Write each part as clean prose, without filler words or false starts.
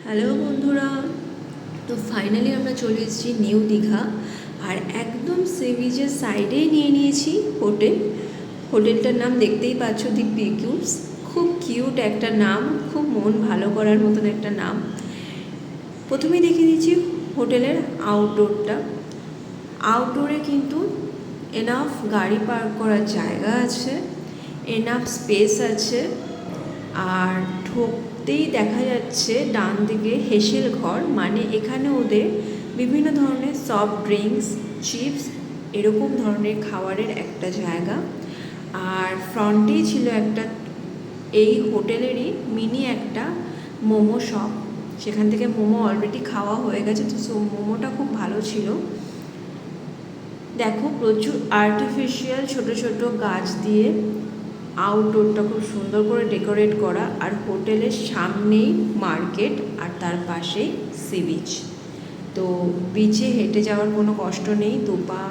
Hello বন্ধুরা, তো finally আমরা চলে এসেছি নিউ দীঘা। আর একদম সি বিচের সাইডেই নিয়ে নিয়েছি হোটেলটার নাম দেখতেই পাচ্ছ, দি পিকিউস। খুব কিউট একটা নাম, খুব মন ভালো করার মতন একটা নাম। প্রথমেই দেখিয়ে দিচ্ছি হোটেলের আউটডোরে কিন্তু এনাফ গাড়ি পার্ক করার জায়গা আছে, এনাফ স্পেস আছে। আর ঢুকতেই দেখা যাচ্ছে ডান দিকে হেসেল ঘর, মানে এখানে ওদের বিভিন্ন ধরনের সফট ড্রিঙ্কস, চিপস, এরকম ধরনের খাবারের একটা জায়গা। আর ফ্রন্টেই ছিল একটা এই হোটেলেরই মিনি একটা মোমো শপ। সেখান থেকে মোমো অলরেডি খাওয়া হয়ে গেছে, তো মোমোটা খুব ভালো ছিল। দেখো, প্রচুর আর্টিফিশিয়াল ছোট ছোট গাছ দিয়ে আউটডোরটা খুব সুন্দর করে ডেকোরেট করা। আর হোটেলের সামনেই মার্কেট আর তার পাশেই সি বিচ। তো বিচে হেঁটে যাওয়ার কোনো কষ্ট নেই, দুপা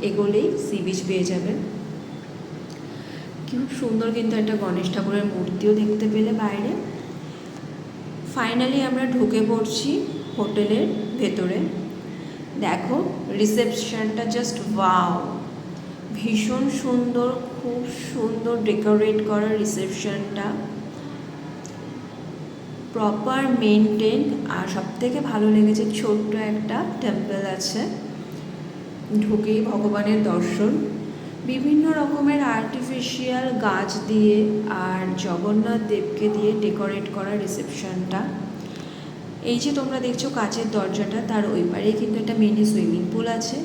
এগোলেই সি বিচ পেয়ে যাবে। খুব সুন্দর কিন্তু একটা গণেশ ঠাকুরের মূর্তিও দেখতে পেলে বাইরে। ফাইনালি আমরা ঢুকে পড়ছি হোটেলের ভেতরে। দেখো, রিসেপশনটা জাস্ট ওয়াও, ভীষণ সুন্দর, খুব সুন্দর ডেকোরেট করা রিসেপশনটা, প্রপার মেনটেন। আর সবথেকে ভালো লেগেছে ছোট্ট একটা টেম্পল আছে, ঢুকেই ভগবানের দর্শন। বিভিন্ন রকমের আর্টিফিশিয়াল গাছ দিয়ে আর জগন্নাথ দেবকে দিয়ে ডেকোরেট করা রিসেপশনটা। এই যে তোমরা দেখছো কাচের দরজাটা, তার ওই পারেই কিন্তু একটা মিনি সুইমিং পুল আছে,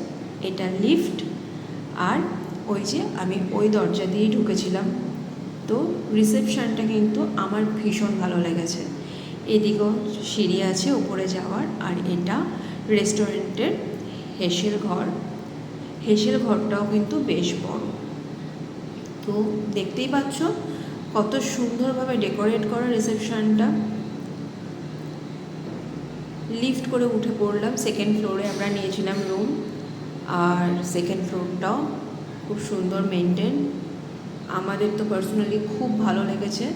এটা লিফট। আর ওই যে আমি ওই দরজা দিয়েই ঢুকেছিলাম। তো রিসেপশনটা কিন্তু আমার ভীষণ ভালো লেগেছে। এদিকেও সিঁড়ি আছে উপরে যাওয়ার। আর এটা রেস্টুরেন্টের হেসেল ঘরটাও কিন্তু বেশ বড়। তো দেখতেই পাচ্ছ কত সুন্দরভাবে ডেকোরেট করা রিসেপশনটা। লিফট করে উঠে পড়লাম সেকেন্ড ফ্লোরে, আমরা নিয়েছিলাম রুম। আর সেকেন্ড ফ্লোরটাও খুব সুন্দর মেনটেন, আমাদের তো পার্সোনালি খুব ভালো লেগেছে।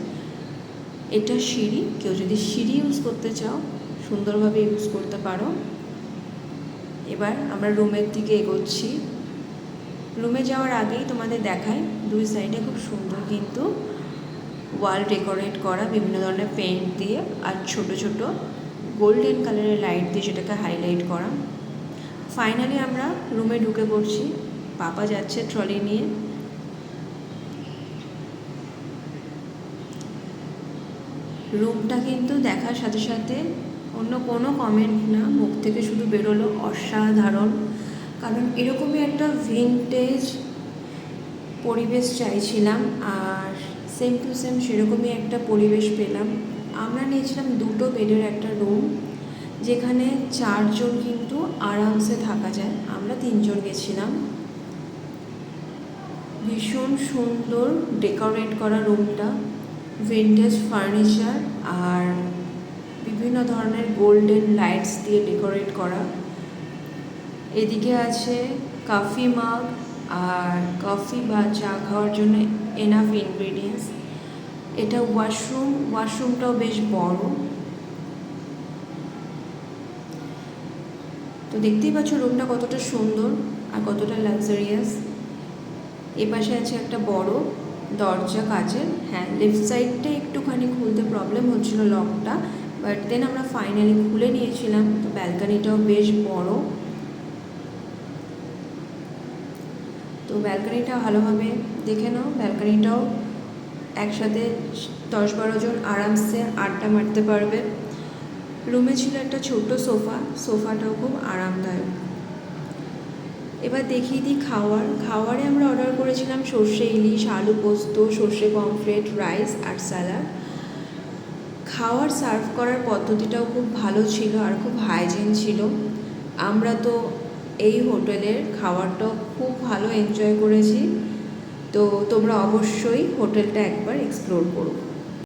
এটা সিঁড়ি, কেউ যদি সিঁড়ি ইউজ করতে চাও সুন্দরভাবে ইউজ করতে পারো। এবার আমরা রুমের দিকে এগোচ্ছি। রুমে যাওয়ার আগেই তোমাদের দেখাই, দুই সাইডে খুব সুন্দর কিন্তু ওয়াল ডেকোরেট করা বিভিন্ন ধরনের পেন্ট দিয়ে আর ছোট ছোট গোল্ডেন কালারের লাইট দিয়ে সেটাকে হাইলাইট করা। ফাইনালি আমরা রুমে ঢুকে পড়ছি, পাপা যাচ্ছে ট্রলি নিয়ে। রুমটা কিন্তু দেখার সাথে সাথে অন্য কোনো কমেন্ট না, মুখ থেকে শুধু বেরোলো অসাধারণ। কারণ এরকমই একটা ভিনটেজ পরিবেশ চাইছিলাম, আর সেম টু সেম সেরকমই একটা পরিবেশ পেলাম। আমরা নিয়েছিলাম দুটো বেডের একটা রুম, যেখানে 4 জন কিন্তু আরামসে থাকা যায়। আমরা 3 জন গেছিলাম। ভীষণ সুন্দর ডেকোরেট করা রুমটা, ভিনটেজ ফার্নিচার আর বিভিন্ন ধরনের গোল্ডেন লাইটস দিয়ে ডেকোরেট করা। এদিকে আছে কফি মাগ আর কফি বা চা খাওয়ার জন্য এনাফ ইনগ্রিডিয়েন্টস। এটা ওয়াশরুমটাও বেশ বড়। তো দেখতেই পাচ্ছ রুমটা কতটা সুন্দর আর কতটা লাক্সারিয়াস। এপাশে আছে একটা বড় দরজা কাচের। হ্যাঁ, লেফট সাইডটা একটুখানি খুলতে প্রবলেম হচ্ছিল লকটা, বাট দেন আমরা ফাইনালি খুলে নিয়েছিলাম। তো ব্যালকানিটাও বেশ বড়। তো ব্যালকানিটা ভালোভাবে দেখে নাও। ব্যালকানিটাও একসাথে 10-12 জন আরামসে আড্ডা মারতে পারবে। রুমে ছিল একটা ছোট্ট সোফাটাও খুব আরামদায়ক। এবার দেখিয়ে দিই খাওয়ারে আমরা অর্ডার করেছিলাম সর্ষে ইলিশ, আলু পোস্ত, সর্ষে পমফ্রেট, রাইস আর স্যালাড। খাওয়ার সার্ভ করার পদ্ধতিটাও খুব ভালো ছিল আর খুব হাইজিন ছিল। আমরা তো এই হোটেলের খাবারটাও খুব ভালো এনজয় করেছি। তো তোমরা অবশ্যই হোটেলটা একবার এক্সপ্লোর করো।